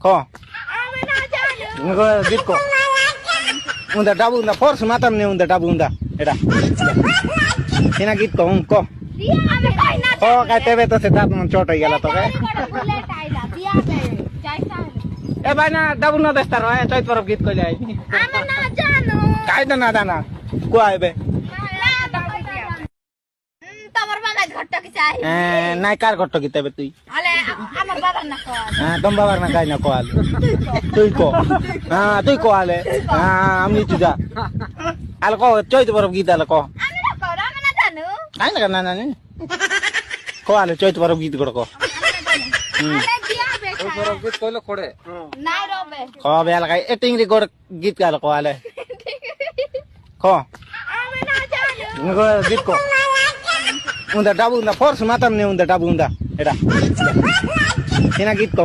ক গীত ক উন্দা ডাবু উন্দা ফোর্স মাতাম নে উন্দা ডাবু উন্দা এটা সিনা গীত ক ক ও কাইতে বে তো সে তাত মন চট হই গেল তোকে এ ভাই না ডাবু না দেস্তার হয় চৈত পরব গীত কইলে কাইতে না জানা কো আইবে নাই কার ঘট্ট গীত আইবে তুই হ্যাঁ তোম বাবার না গাই না কো আলে তুই ক হ্যাঁ তুই কো আলে হ্যাঁ আমি তুই যা আলে ক চৈত পরব গীত আলে ক কাই না না না ক আলে চৈত পরব গীত গড় ক গীত কইলে কোড়ে ক বে আলে কাই এটিংরি গড় গীত গালে ক আলে ক গীত ক উন্দা ডাবু উন্দা ফোর্স মাতাম নে উন্দা ডাবু উন্দা এটা সিনা গীত ক